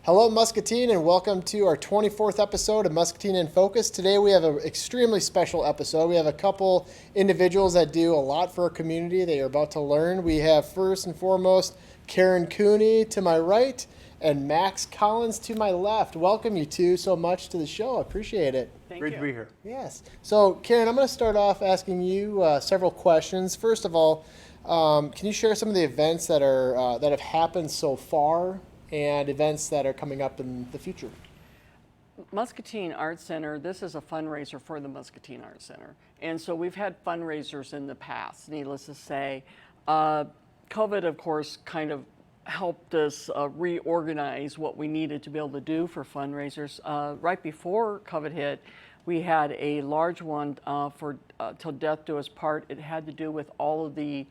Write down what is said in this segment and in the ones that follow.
Hello, Muscatine, and welcome to our 24th episode of Muscatine in Focus. Today we have an extremely special episode. We have a couple individuals that do a lot for our community that you're about to learn. We have first and foremost Karen Cooney to my right and Max Collins to my left. Welcome you two so much to the show. I appreciate it. Great to be here. Yes. So, Karen, I'm going to start off asking you several questions. First of all, can you share some of the events that are that have happened so far and events that are coming up in the future? Muscatine Art Center, this is a fundraiser for the Muscatine Art Center. And so we've had fundraisers in the past, needless to say. COVID, of course, kind of helped us reorganize what we needed to be able to do for fundraisers. Right before COVID hit, we had a large one for Till Death Do Us Part. It had to do with all of the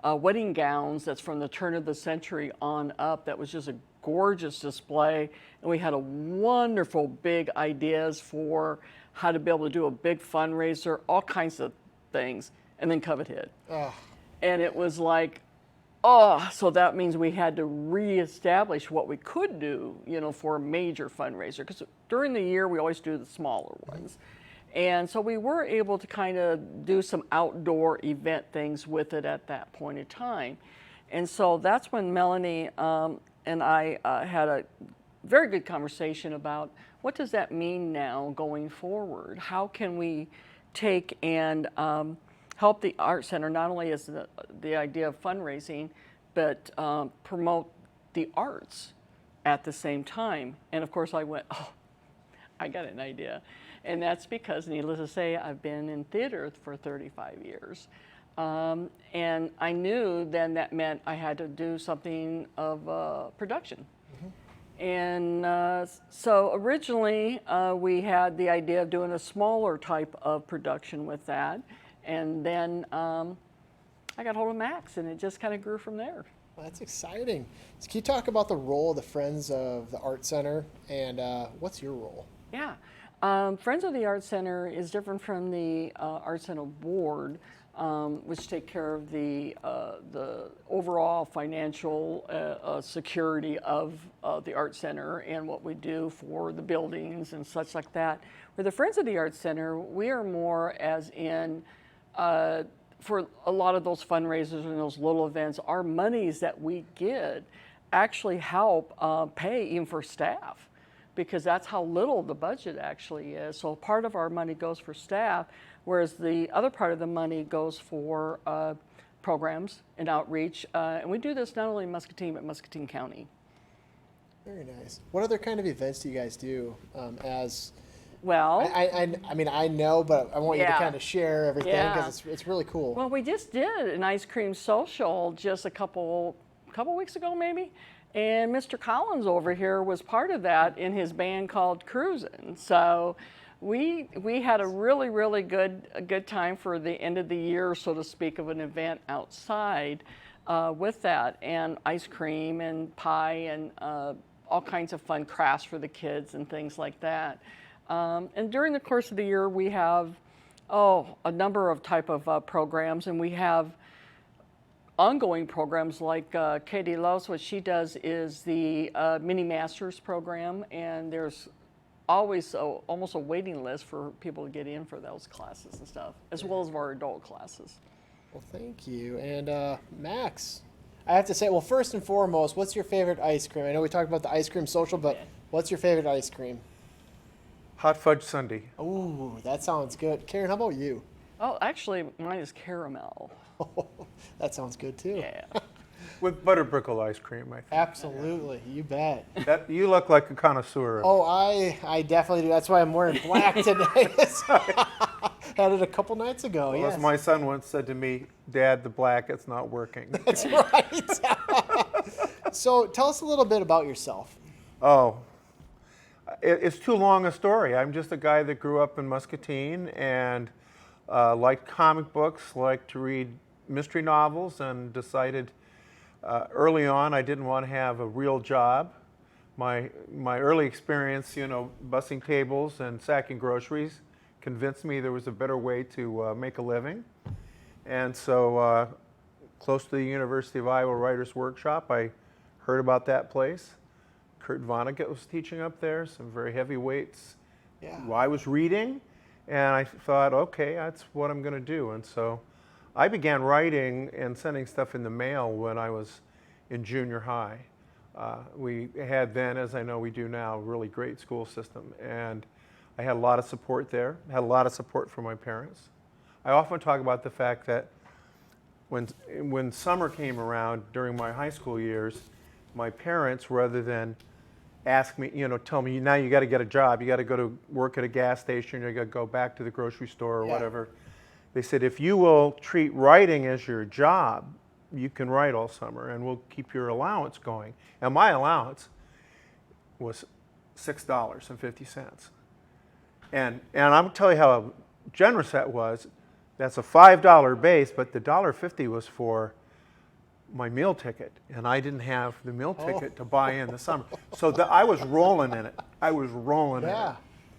wedding gowns that's from the turn of the century on up. That was just a gorgeous display, and we had a wonderful big ideas for how to be able to do a big fundraiser, all kinds of things, and then COVID hit. And it was like, so that means we had to reestablish what we could do, for a major fundraiser, because during the year we always do the smaller ones. And so we were able to kind of do some outdoor event things with it at that point in time. And so that's when Melanie and I had a very good conversation about what does that mean now going forward? How can we take and help the Art Center, not only as the idea of fundraising, but promote the arts at the same time. And of course I went, I got an idea. And that's because, needless to say, I've been in theater for 35 years. And I knew then that meant I had to do something of production. And so originally we had the idea of doing a smaller type of production with that. And then I got hold of Max, and it just kind of grew from there. Well, that's exciting. So can you talk about the role of the Friends of the Art Center, and what's your role? Yeah. Friends of the Art Center is different from the Art Center Board, which take care of the overall financial security of the Art Center and what we do for the buildings and such like that. With the Friends of the Art Center, we are more as in, for a lot of those fundraisers and those little events, our monies that we get actually help pay even for staff, because that's how little the budget actually is. So part of our money goes for staff, whereas the other part of the money goes for programs and outreach. And we do this not only in Muscatine, but Muscatine County. Very nice. What other kind of events do you guys do as... Well, I mean, I know, but I want you to kind of share everything because it's really cool. Well, we just did an ice cream social just a couple weeks ago, maybe. And Mr. Collins over here was part of that in his band called Cruisin'. So we had a really good time for the end of the year, so to speak, of an event outside with that, and ice cream and pie and all kinds of fun crafts for the kids and things like that. And during the course of the year, we have a number of type of programs, and we have ongoing programs like Katie loves. What she does is the mini masters program, and there's always almost a waiting list for people to get in for those classes and stuff, as well as our adult classes. Well, thank you. And Max, I have to say, well, first and foremost, what's your favorite ice cream? I know we talked about the ice cream social, but what's your favorite ice cream? Hot fudge sundae. Ooh, that sounds good. Karen, how about you? Oh, actually, mine is caramel. That sounds good too. Yeah. With butterbrickle ice cream, I think. Absolutely, you bet. You look like a connoisseur. Oh, I definitely do. That's why I'm wearing black today. Had it a couple nights ago. Well, yes. as my son once said to me, "Dad, the black, it's not working." That's right. So tell us a little bit about yourself. Oh, it's too long a story. I'm just a guy that grew up in Muscatine and liked comic books, liked to read mystery novels, and decided early on I didn't want to have a real job. My early experience, bussing tables and sacking groceries convinced me there was a better way to make a living. And so close to the University of Iowa Writers Workshop, I heard about that place, Kurt Vonnegut was teaching up there, some very heavy weights. Yeah. Well, I was reading, and I thought, okay, that's what I'm going to do. And so I began writing and sending stuff in the mail when I was in junior high. We had then, as I know we do now, a really great school system. And I had a lot of support there, had a lot of support from my parents. I often talk about the fact that when summer came around during my high school years, my parents, rather than ask me, tell me, now you got to get a job, you got to go to work at a gas station, you got to go back to the grocery store or whatever. They said, if you will treat writing as your job, you can write all summer and we'll keep your allowance going. And my allowance was $6.50. And I'm going to tell you how generous that was. That's a $5 base, but the $1.50 was for my meal ticket, and I didn't have the meal ticket to buy in the summer. So I was rolling in it. I was rolling in it.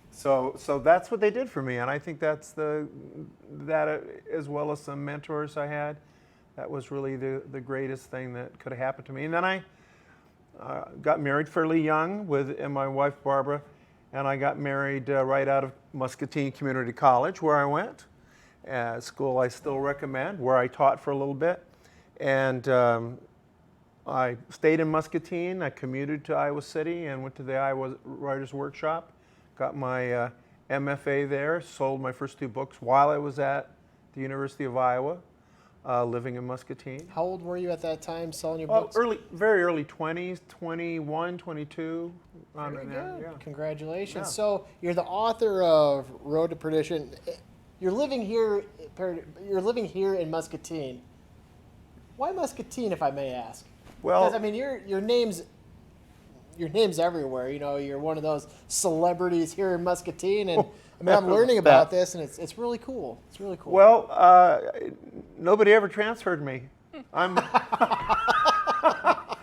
So that's what they did for me, and I think that as well as some mentors I had, that was really the greatest thing that could have happened to me. And then I got married fairly young and my wife Barbara, and I got married right out of Muscatine Community College, where I went. School I still recommend, where I taught for a little bit. And I stayed in Muscatine. I commuted to Iowa City and went to the Iowa Writers Workshop. Got my MFA there, sold my first 2 books while I was at the University of Iowa, living in Muscatine. How old were you at that time selling your books? Very early 20s, 21, 22. Very good. Yeah. Congratulations. Yeah. So you're the author of Road to Perdition. You're living here in Muscatine. Why Muscatine, if I may ask? Well, because I mean, your name's everywhere. You're one of those celebrities here in Muscatine, and I'm learning about this, and it's really cool. It's really cool. Well, nobody ever transferred me.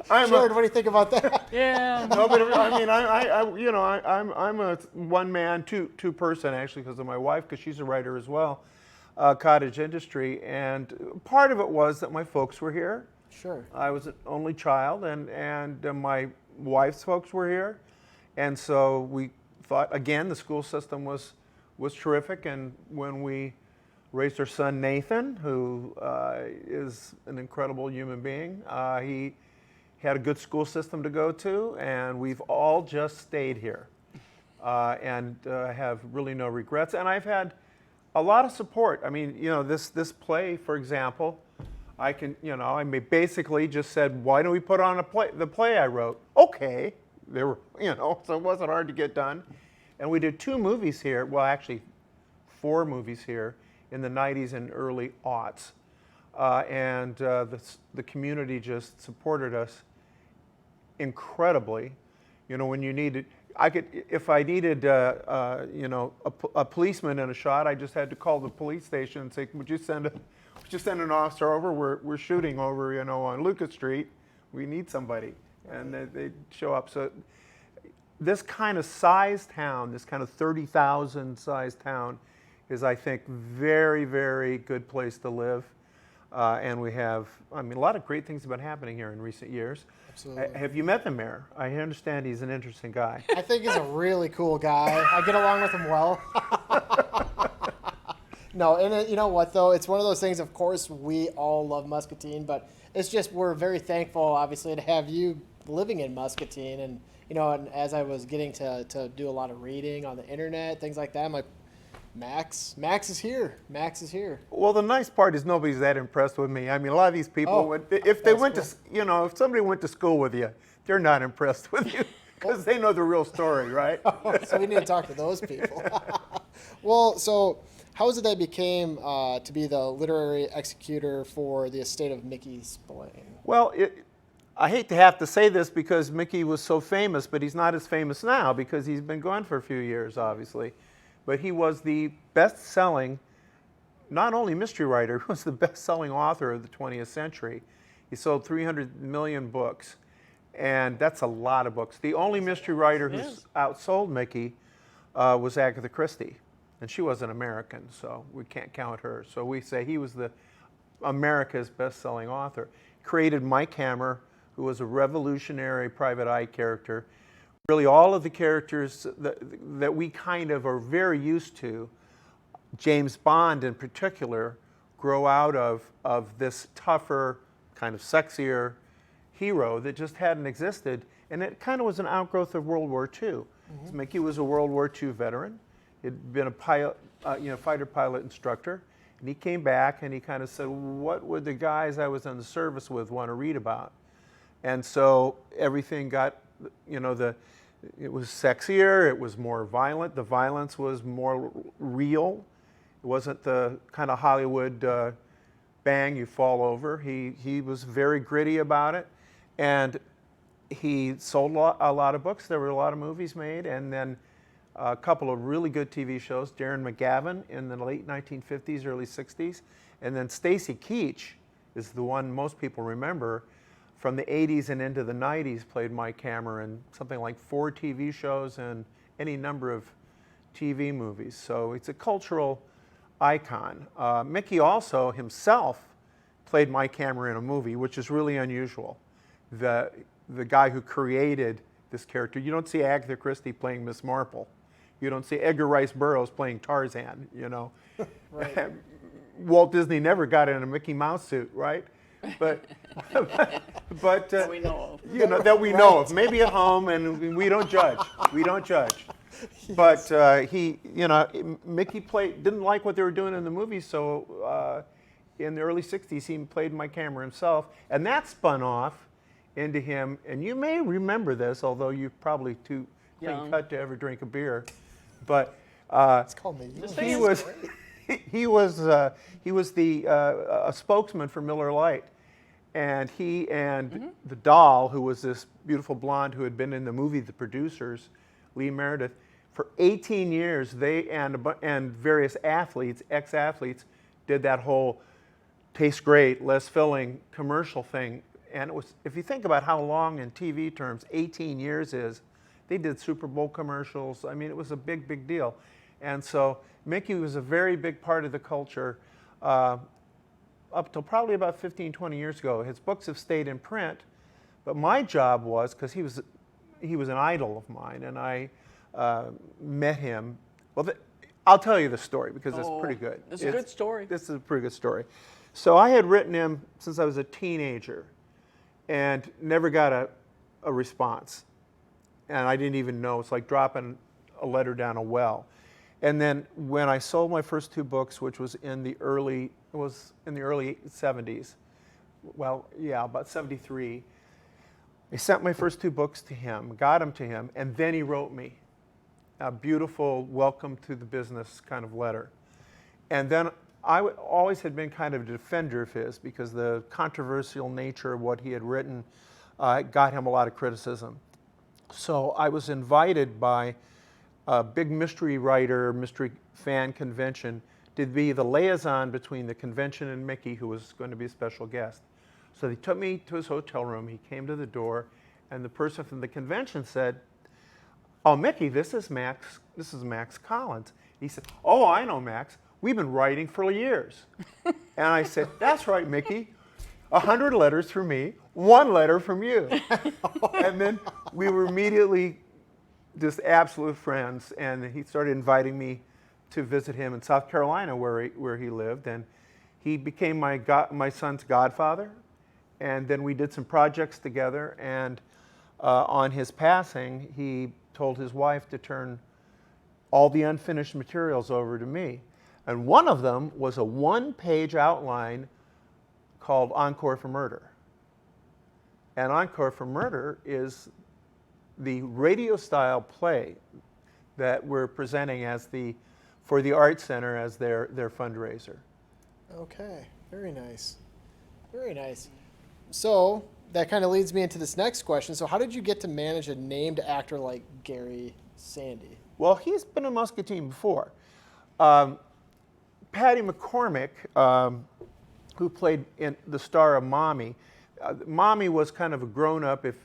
Jared, what do you think about that? Yeah. Nobody. I'm a one-man, two-person actually, because of my wife, because she's a writer as well. Cottage industry, and part of it was that my folks were here. Sure. I was an only child, and my wife's folks were here, and so we thought, again, the school system was terrific. And when we raised our son Nathan, who is an incredible human being, he had a good school system to go to, and we've all just stayed here, and have really no regrets. And I've had a lot of support. I mean, this play, for example, I basically just said, why don't we put on the play I wrote? Okay, there were, so it wasn't hard to get done. And we did 2 movies here, well, actually 4 movies here in the 90s and early aughts. And the community just supported us incredibly. When you needed, if I needed, a policeman in a shot, I just had to call the police station and say, would you send an officer over? We're shooting over, on Lucas Street. We need somebody, and they'd show up. So this kind of size town, this kind of 30,000 size town, is, I think, very, very good place to live. And we have, a lot of great things have been happening here in recent years. Absolutely. Have you met the mayor? I understand he's an interesting guy. I think he's a really cool guy. I get along with him well. No, and you know what, though? It's one of those things, of course, we all love Muscatine, but it's just we're very thankful, obviously, to have you living in Muscatine. And, and as I was getting to do a lot of reading on the internet, things like that, I'm like, Max is here. Max is here. Well, the nice part is nobody's that impressed with me. A lot of these people, if somebody went to school with you, they're not impressed with you because they know the real story, right? So we need to talk to those people. Well, so how is it that you became to be the literary executor for the estate of Mickey Spillane? Well, I hate to have to say this because Mickey was so famous, but he's not as famous now because he's been gone for a few years, obviously. But he was the best-selling, not only mystery writer, he was the best-selling author of the 20th century. He sold 300 million books, and that's a lot of books. The only mystery writer who's outsold Mickey was Agatha Christie, and she wasn't American, so we can't count her. So we say he was America's best-selling author. Created Mike Hammer, who was a revolutionary private eye character. really all of the characters that we kind of are very used to, James Bond in particular, grow out of this tougher, kind of sexier hero that just hadn't existed. And it kind of was an outgrowth of World War II. Mm-hmm. Mickey was a World War II veteran. He'd been a pilot, fighter pilot instructor. And he came back and he kind of said, what would the guys I was in the service with want to read about? And so everything got, it was sexier, it was more violent. The violence was more real. It wasn't the kind of Hollywood bang, you fall over. He was very gritty about it. And he sold a lot of books. There were a lot of movies made. And then a couple of really good TV shows, Darren McGavin in the late 1950s, early 60s. And then Stacy Keach is the one most people remember from the 80s and into the 90s, played Mike Hammer in something like 4 TV shows and any number of TV movies. So it's a cultural icon. Mickey also himself played Mike Hammer in a movie, which is really unusual. The guy who created this character, you don't see Agatha Christie playing Miss Marple. You don't see Edgar Rice Burroughs playing Tarzan, Right. Walt Disney never got in a Mickey Mouse suit, right? But That we know of. that we know of. Maybe at home, and we don't judge. We don't judge. But Mickey didn't like what they were doing in the movie, so in the early 60s, he played Mike Hammer himself, and that spun off into him, and you may remember this, although you're probably too clean cut to ever drink a beer, but It's called me. he was a spokesman for Miller Lite, and he and the doll, who was this beautiful blonde who had been in the movie The Producers, Lee Meredith, for 18 years, they and various athletes, ex-athletes, did that whole taste great, less filling commercial thing. And it was, if you think about how long in TV terms 18 years is, they did Super Bowl commercials. I mean, it was a big, big deal. And so Mickey was a very big part of the culture up till probably about 15, 20 years ago. His books have stayed in print, but my job was, because he was an idol of mine, and I met him. Well, I'll tell you the story because it's pretty good. It's a good story. This is a pretty good story. So I had written him since I was a teenager and never got a response. And I didn't even know. It's like dropping a letter down a well. And then when I sold my first 2 books, which was in the early 70s, well, yeah, about 73, I sent my first 2 books to him, got them to him, and then he wrote me a beautiful welcome to the business kind of letter. And then I always had been kind of a defender of his because the controversial nature of what he had written got him a lot of criticism. So I was invited by a big mystery writer, mystery fan convention to be the liaison between the convention and Mickey, who was going to be a special guest. So they took me to his hotel room. He came to the door, and the person from the convention said, "Oh, Mickey, this is Max Collins." He said, "Oh, I know Max. We've been writing for years." And I said, "That's right, Mickey. 100 letters from me, 1 letter from you." And then we were immediately just absolute friends, and he started inviting me to visit him in South Carolina where he lived, and he became my son's godfather. And then we did some projects together, and on his passing, he told his wife to turn all the unfinished materials over to me. And one of them was a 1-page outline called Encore for Murder. And Encore for Murder is the radio-style play that we're presenting for the Art Center as their fundraiser. Okay, very nice. Very nice. So that kind of leads me into this next question. So how did you get to manage a named actor like Gary Sandy? Well, he's been in Muscatine before. Patty McCormick, who played in the star of Mommy. Mommy was kind of a grown-up, if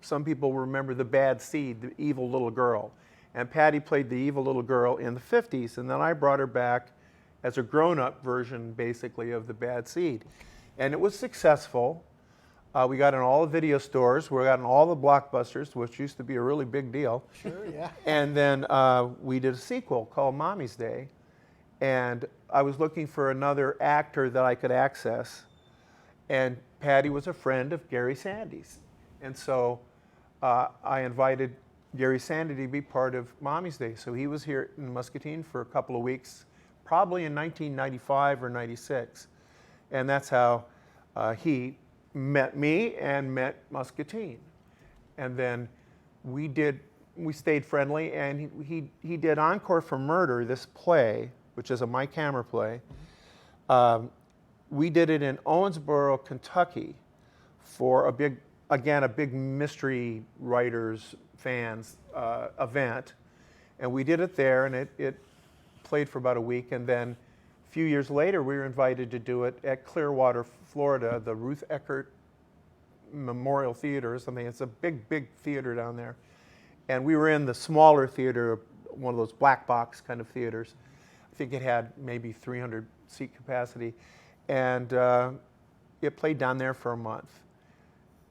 some people remember The Bad Seed, the evil little girl. And Patty played the evil little girl in the 50s, and then I brought her back as a grown-up version, basically, of The Bad Seed. And it was successful. We got in all the video stores. We got in all the blockbusters, which used to be a really big deal. Sure, yeah. And then we did a sequel called Mommy's Day. And I was looking for another actor that I could access. And Patty was a friend of Gary Sandy's. And so I invited Gary Sandy to be part of Mommy's Day. So he was here in Muscatine for a couple of weeks, probably in 1995 or 96. And that's how he met me and met Muscatine. And then we stayed friendly, and he did Encore for Murder, this play, which is a My Camera play. We did it in Owensboro, Kentucky for a big mystery writers, fans event. And we did it there, and it played for about a week. And then a few years later, we were invited to do it at Clearwater, Florida, the Ruth Eckert Memorial Theater or something. It's a big, big theater down there. And we were in the smaller theater, one of those black box kind of theaters. I think it had maybe 300 seat capacity. And it played down there for a month.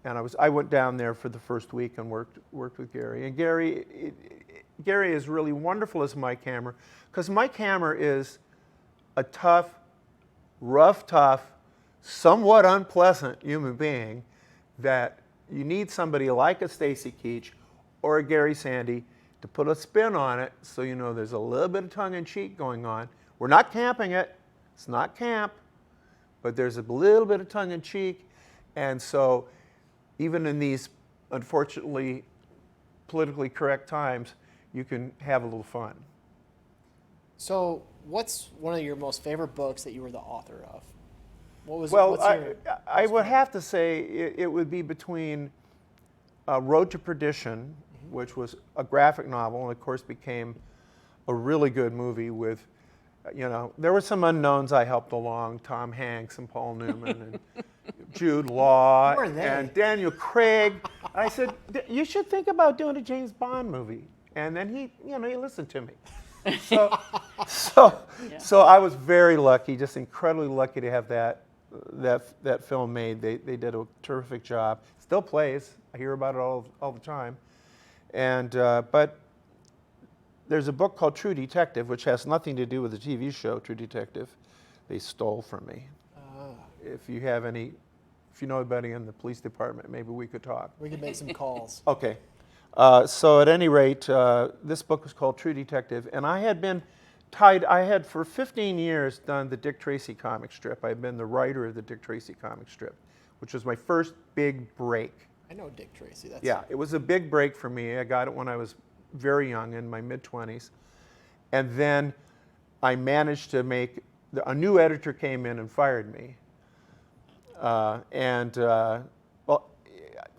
And I went down there for the first week and worked with Gary. And Gary is really wonderful as My Camera, because My Camera is a tough, tough, somewhat unpleasant human being that you need somebody like a Stacy Keach or a Gary Sandy to put a spin on it, so you know there's a little bit of tongue-in-cheek going on. We're not camping it. It's not camp, but there's a little bit of tongue-in-cheek. And so even in these, unfortunately, politically correct times, you can have a little fun. So what's one of your most favorite books that you were the author of? Well, I would have to say it would be between Road to Perdition, which was a graphic novel, and of course became a really good movie with, there were some unknowns I helped along, Tom Hanks and Paul Newman and Jude Law and Daniel Craig. I said, you should think about doing a James Bond movie. And then he listened to me. So I was very lucky, just incredibly lucky to have that film made. They did a terrific job. Still plays. I hear about it all the time. And but there's a book called True Detective, which has nothing to do with the TV show True Detective. They stole from me. If you know anybody in the police department, maybe we could talk. We could make some calls. Okay. So at any rate, this book was called True Detective, and I had for 15 years done the Dick Tracy comic strip. I've been the writer of the Dick Tracy comic strip, which was my first big break. I know Dick Tracy. Yeah, it was a big break for me. I got it when I was very young, in my mid-20s. And then I managed to make, a new editor came in and fired me. Well,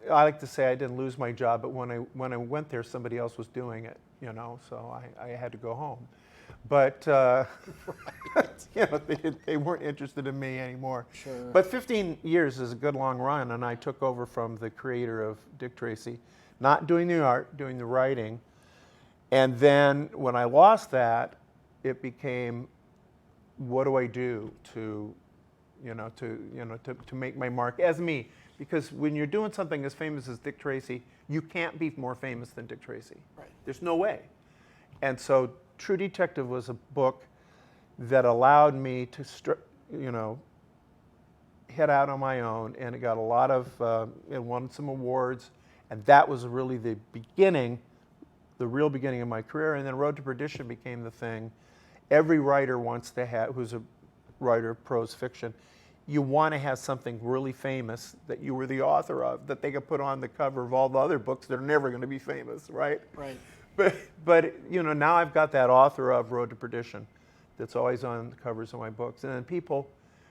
I like to say I didn't lose my job, but when I went there, somebody else was doing it, so I had to go home. But they weren't interested in me anymore. Sure. But 15 years is a good long run, and I took over from the creator of Dick Tracy, not doing the art, doing the writing. And then when I lost that, it became, what do I do to make my mark as me? Because when you're doing something as famous as Dick Tracy, you can't be more famous than Dick Tracy. Right. There's no way. And so True Detective was a book that allowed me to, head out on my own, and it got a lot of, it won some awards, and that was really the real beginning of my career. And then Road to Perdition became the thing. Every writer wants to have, who's a writer of prose fiction, you want to have something really famous that you were the author of, that they could put on the cover of all the other books that are never going to be famous, right? Right. But now I've got that author of Road to Perdition that's always on the covers of my books. And then people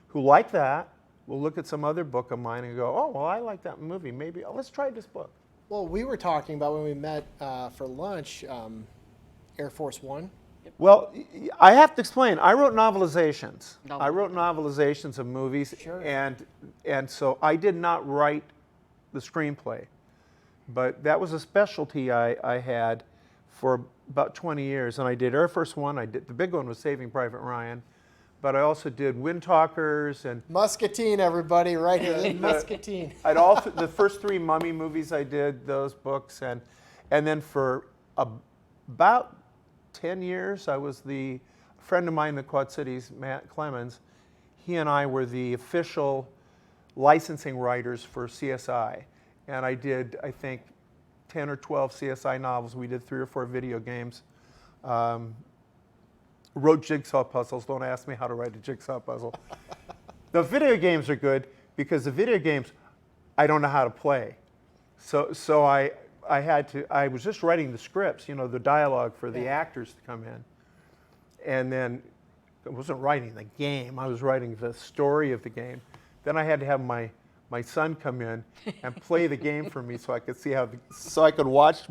who like that will look at some other book of mine and go, oh, well, I like that movie. Maybe let's try this book. Well, we were talking about when we met for lunch, Air Force One. Well, I have to explain. I wrote novelizations. I wrote novelizations of movies, sure. and so I did not write the screenplay. But that was a specialty I had for about 20 years. And I did Air Force One. The big one was Saving Private Ryan. but I also did Wind Talkers and Muscatine, everybody, right here. Muscatine. I'd also the first 3 Mummy movies I did, those books, and then for about 10 years I was a friend of mine in the Quad Cities, Matt Clemens. He and I were the official licensing writers for CSI, and I did, I think, 10 or 12 CSI novels. We did 3 or 4 video games. Wrote jigsaw puzzles. Don't ask me how to write a jigsaw puzzle. The video games are good because the video games I don't know how to play. So I was just writing the scripts, the dialogue for the actors to come in. And then I wasn't writing the game, I was writing the story of the game. Then I had to have my son come in and play the game for me so I could see so I could watch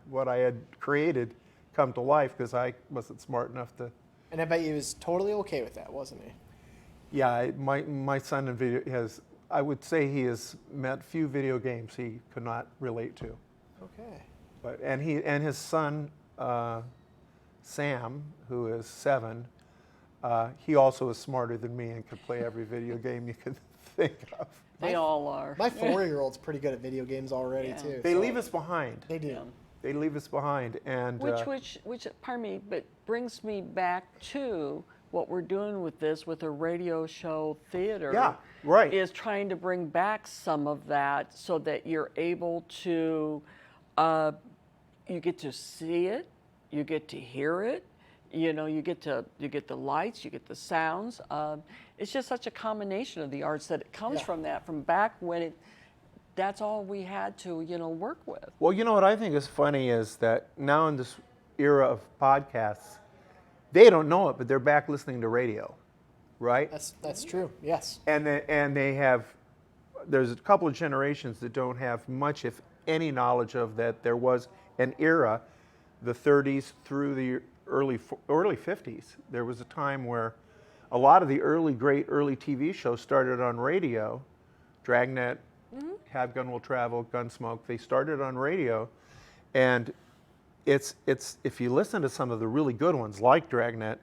what I had created come to life, because I wasn't smart enough to. And I bet he was totally okay with that, wasn't he? Yeah, my son I would say he has met few video games he could not relate to. Okay. And his son, Sam, who is 7, he also is smarter than me and could play every video game you could think of. They all are. My 4-year-old's pretty good at video games already too. They leave us behind. They do. Yeah. They leave us behind, and Which, pardon me, but brings me back to what we're doing with this, with a radio show theater. Yeah, right. Is trying to bring back some of that so that you're able to, you get to see it, you get to hear it, you get the lights, you get the sounds. It's just such a combination of the arts that it comes from back when that's all we had to, work with. Well, what I think is funny is that now in this era of podcasts, they don't know it, but they're back listening to radio, right? That's true. Yes. And they have. There's a couple of generations that don't have much, if any, knowledge of that. There was an era, the 30s through the early 50s. There was a time where a lot of the great early TV shows started on radio. Dragnet, Have Gun Will Travel, Gunsmoke. They started on radio, and it's if you listen to some of the really good ones like Dragnet,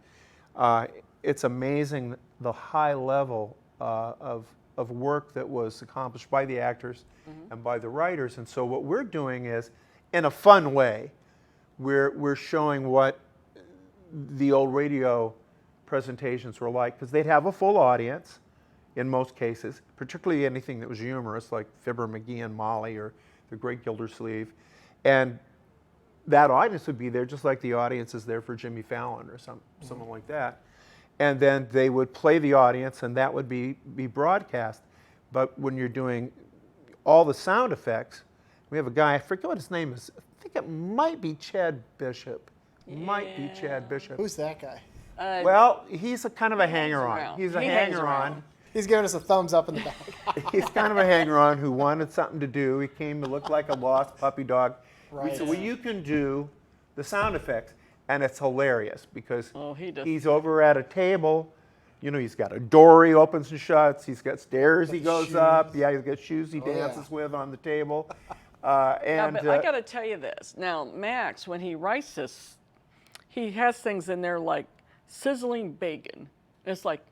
it's amazing the high level of work that was accomplished by the actors and by the writers. And so what we're doing is, in a fun way, we're showing what the old radio presentations were like, because they'd have a full audience in most cases, particularly anything that was humorous, like Fibber McGee and Molly or The Great Gildersleeve. And that audience would be there just like the audience is there for Jimmy Fallon or someone like that. And then they would play the audience, and that would be broadcast. But when you're doing all the sound effects, we have a guy, I forget what his name is. I think it might be Chad Bishop. Might be Chad Bishop. Who's that guy? Well, he's a kind of a hanger-on. around. He's a He hangs hanger-on. around. He's giving us a thumbs up in the back. He's kind of a hanger-on who wanted something to do. He came to look like a lost puppy dog. Right. We said, well, you can do the sound effects. And it's hilarious because he's over at a table. He's got a door he opens and shuts. He's got stairs he goes shoes. up. Yeah, he's got shoes he dances with on the table. But I got to tell you this. Now, Max, when he writes this, he has things in there like sizzling bacon. It's like,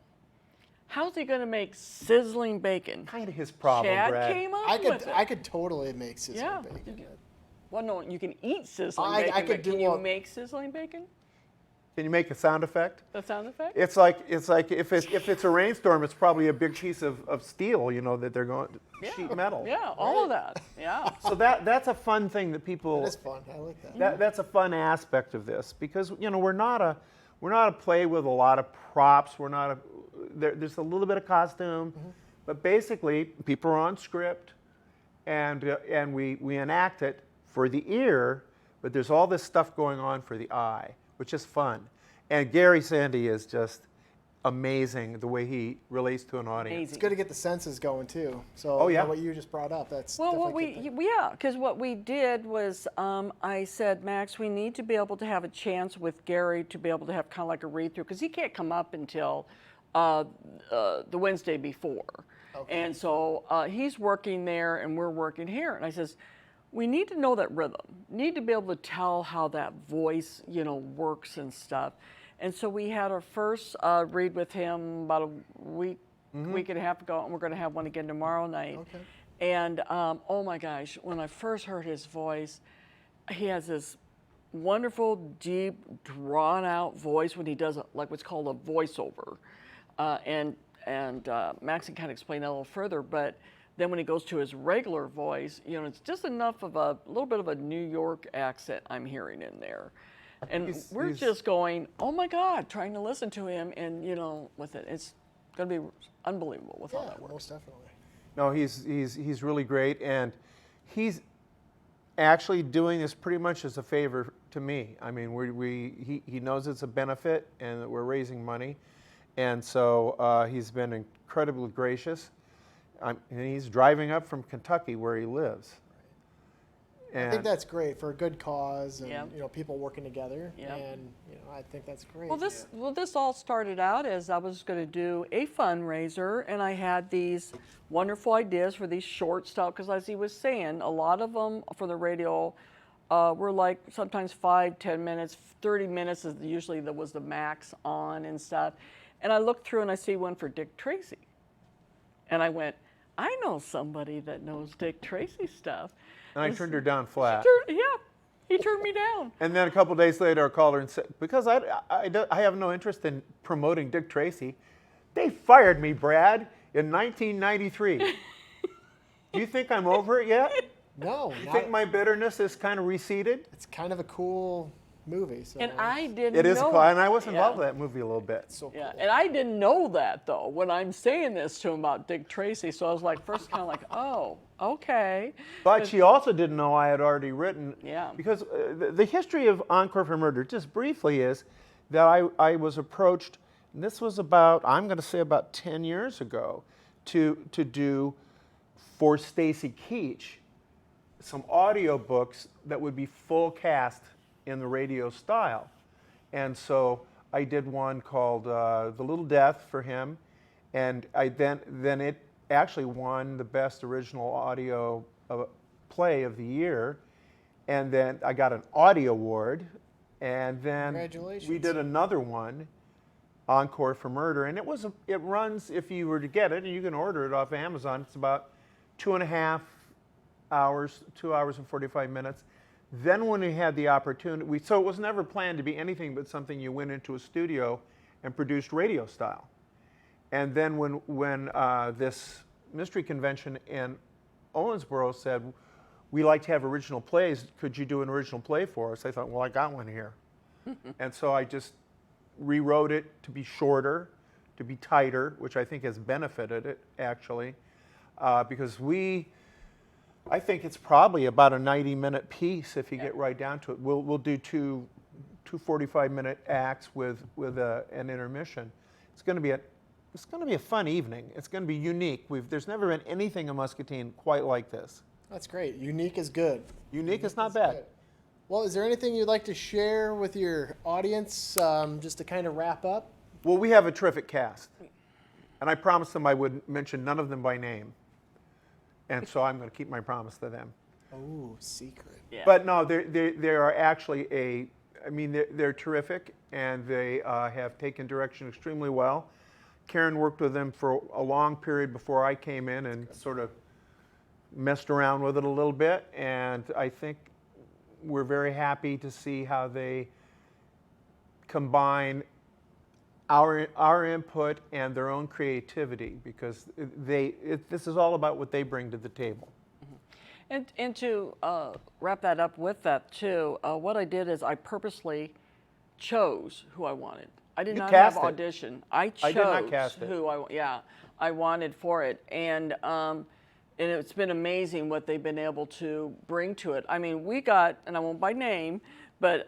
how's he going to make sizzling bacon? Kind of his problem, Chad Brad. came up with it. I could totally make sizzling bacon. Well, no, you can eat sizzling I bacon, could but do can you one. make sizzling bacon? Can you make a sound effect? The sound effect? It's like if it's a rainstorm, it's probably a big piece of steel, that they're going sheet metal. Yeah, all of that. Yeah. So that's a fun thing that people. It is fun. I like that. That's a fun aspect of this, because we're not a play with a lot of props. There's a little bit of costume, but basically people are on script, and we enact it for the ear, but there's all this stuff going on for the eye, which is fun. And Gary Sandy is just amazing the way he relates to an audience. It's good to get the senses going too. So what you just brought up, that's because what we did was I said, Max, we need to be able to have a chance with Gary to be able to have kind of like a read through, because he can't come up until the Wednesday before. Okay. And so he's working there and we're working here. And I says, we need to know that rhythm, need to be able to tell how that voice, works and stuff. And so we had our first read with him about a week and a half ago, and we're going to have one again tomorrow night. Okay. And oh my gosh, when I first heard his voice, he has this wonderful, deep, drawn-out voice when he does like what's called a voiceover. And Max can kind of explain that a little further, but then when he goes to his regular voice, you know, it's just enough of a little bit of a New York accent I'm hearing in there. And we're just going, oh my God, trying to listen to him, and you know, with it, it's going to be unbelievable with how that works. Most definitely. No, he's really great, and he's actually doing this pretty much as a favor to me. I mean, he knows it's a benefit and that we're raising money, and so he's been incredibly gracious. And he's driving up from Kentucky where he lives. I think that's great for a good cause, and Yeah. you know, people working together. Yeah. And you know, I think that's great. Well, this all started out as I was going to do a fundraiser, and I had these wonderful ideas for these short stuff, because as he was saying, a lot of them for the radio were like sometimes 5, 10 minutes, 30 minutes is usually was the max on and stuff. And I looked through and I see one for Dick Tracy, and I went, I know somebody that knows Dick Tracy stuff. And I turned her down flat. He turned me down. And then a couple days later, I called her and said, because I have no interest in promoting Dick Tracy, they fired me, Brad, in 1993. Do you think I'm over it yet? No. You think my bitterness is kind of receded? It's kind of a cool movie. So And I didn't It is know. cool, and I was involved in that movie a little bit. so cool. Yeah, and I didn't know that though when I'm saying this to him about Dick Tracy. So I was like, first kind of like, oh, okay. But she also didn't know I had already written. Yeah. Because the history of Encore for Murder, just briefly, is that I was approached, and this was about, I'm going to say about 10 years ago, to do for Stacy Keach some audio books that would be full cast in the radio style. And so I did one called The Little Death for him, and then it actually won the best original audio play of the year, and then I got an audio award, and then Congratulations. we did another one, Encore for Murder, and it runs, if you were to get it, and you can order it off Amazon, it's about 2.5 hours, 2 hours and 45 minutes. Then when we had the opportunity, so it was never planned to be anything but something you went into a studio and produced radio style. And then when this mystery convention in Owensboro said, we like to have original plays, could you do an original play for us? I thought, well, I got one here. And so I just rewrote it to be shorter, to be tighter, which I think has benefited it, actually, because I think it's probably about a 90-minute piece if you get right down to it. We'll do two 45-minute acts with an intermission. It's going to be a fun evening. It's going to be unique. There's never been anything in Muscatine quite like this. That's great. Unique is good. Unique is not bad. Good. Well, is there anything you'd like to share with your audience just to kind of wrap up? Well, we have a terrific cast, and I promised them I would mention none of them by name, and so I'm going to keep my promise to them. Oh, secret. Yeah. But no, they are actually they're terrific, and they have taken direction extremely well. Karen worked with them for a long period before I came in and sort of messed around with it a little bit, and I think we're very happy to see how they combine our input and their own creativity, because this is all about what they bring to the table. And to wrap that up with that too, what I did is I purposely chose who I wanted. I did not have audition. I chose did not cast it. who I wanted for it, and it's been amazing what they've been able to bring to it. I mean, we got, and I won't by name, but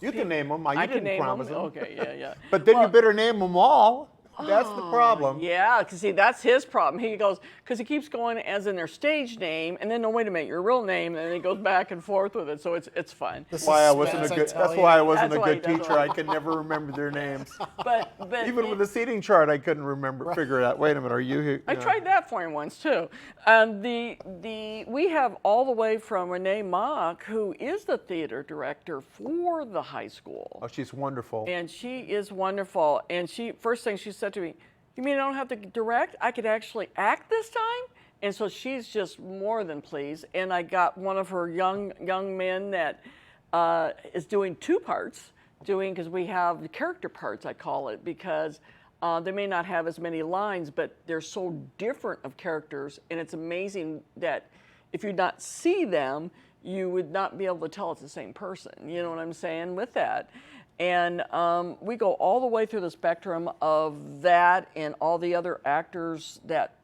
You can name them. I You can didn't name promise them. them. Okay, yeah. But then you better name them all. That's the problem. Yeah, because see, that's his problem. He goes, because he keeps going as in their stage name, and then, no, wait a minute, your real name, and then he goes back and forth with it, so it's fun. That's why I wasn't a good. That's why I wasn't a That's why good he does teacher. it. I could never remember their names. But Even with the seating chart, I couldn't remember. Figure it out. Wait a minute, are you here? I tried that for him once too. We have all the way from Renee Mock, who is the theater director for the high school. Oh, she's wonderful. And she is wonderful. And first thing she said to me, "You mean I don't have to direct? I could actually act this time?" And so she's just more than pleased. And I got one of her young men that is doing two parts, because we have the character parts, I call it, because they may not have as many lines, but they're so different of characters. And it's amazing that if you not see them, you would not be able to tell it's the same person. You know what I'm saying with that? And we go all the way through the spectrum of that and all the other actors that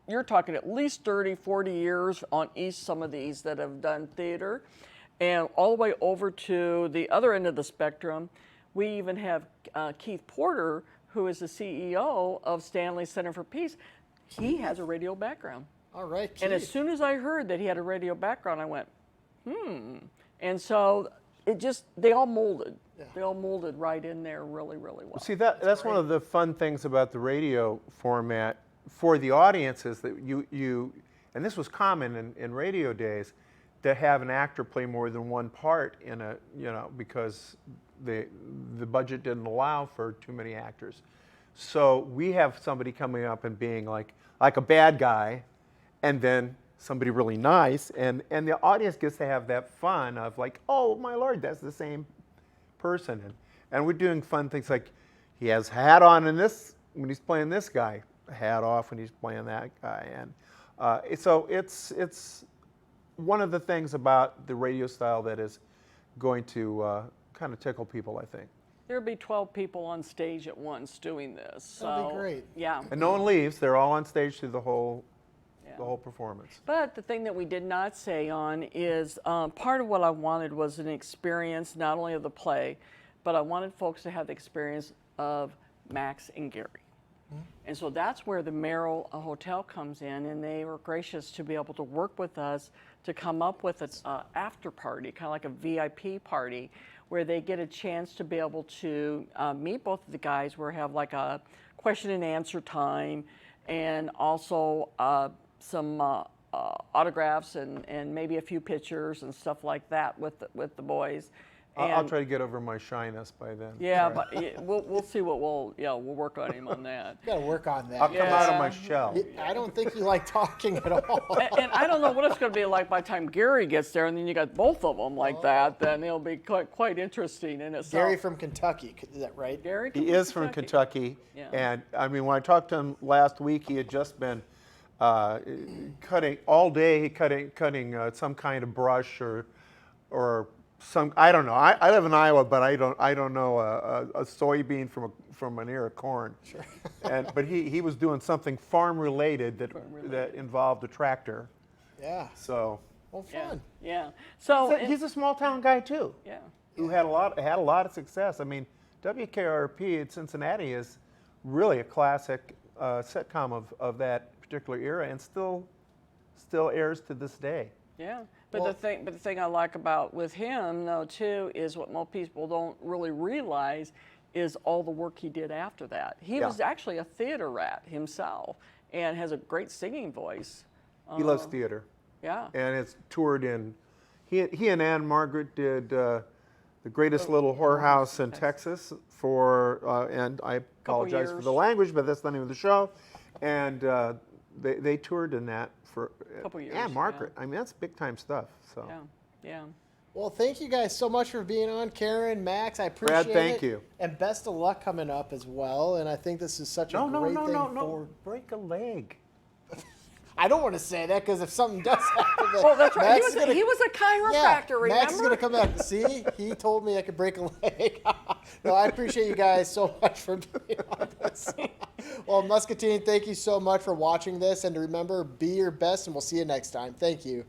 you're talking at least 30, 40 years on each, some of these that have done theater, and all the way over to the other end of the spectrum. We even have Keith Porter, who is the CEO of Stanley Center for Peace. He has a radio background. All right, Keith. And as soon as I heard that he had a radio background, I went, And so they all molded. Yeah. They all molded right in there really, really well. See, that's one of the fun things about the radio format for the audience is that you and this was common in radio days, to have an actor play more than one part in a, because the budget didn't allow for too many actors. So we have somebody coming up and being like a bad guy, and then somebody really nice, and the audience gets to have that fun of like, oh my Lord, that's the same person. And we're doing fun things like he has a hat on in this when he's playing this guy, a hat off when he's playing that guy, and so it's one of the things about the radio style that is going to kind of tickle people, I think. There'll be 12 people on stage at once doing this. That'd be great. Yeah. And no one leaves; they're all on stage through the whole performance. But the thing that we did not say on is part of what I wanted was an experience not only of the play, but I wanted folks to have the experience of Max and Gary. Mm-hmm. And so that's where the Merrill Hotel comes in, and they were gracious to be able to work with us to come up with an after party, kind of like a VIP party, where they get a chance to be able to meet both of the guys, where we have like a question and answer time, and also some autographs and maybe a few pictures and stuff like that with the boys. I'll try to get over my shyness by then. Yeah, right. But we'll see what we'll work on him on that. You got to work on that. I'll come out of my shell. I don't think you like talking at all. And I don't know what it's going to be like by the time Gary gets there, and then you got both of them like that. Then it'll be quite interesting in itself. Gary from Kentucky, is that right? Gary. He is from Kentucky, yeah. And I mean, when I talked to him last week, he had just been cutting all day, cutting some kind of brush or some, I don't know. I live in Iowa, but I don't know a soybean from an ear of corn. Sure. But he was doing something farm related that involved a tractor. Yeah. So. Well, fun. Yeah. So he's a small town guy too. Yeah. Who had a lot of success. I mean, WKRP at Cincinnati is really a classic sitcom of that particular era, and still airs to this day. Yeah, but the thing I like about with him though too is what most people don't really realize is all the work he did after that. He was actually a theater rat himself and has a great singing voice. He loves theater. Yeah. And it's toured in. He and Ann Margaret did The Greatest Little Whorehouse in Texas for, and I apologize for the language, but that's the name of the show. And they toured in that for a couple years. Ann Margaret. Yeah. I mean, that's big time stuff. So. Yeah. Well, thank you guys so much for being on, Karen, Max. I appreciate it. Brad, thank you. And best of luck coming up as well. And I think this is such a great thing. No, break a leg. I don't want to say that because if something does happen, oh, that's right. He was a chiropractor, remember? Max is going to come back. See, he told me I could break a leg. No, I appreciate you guys so much for being on this. Well, Muscatine, thank you so much for watching this. And to remember, be your best, and we'll see you next time. Thank you.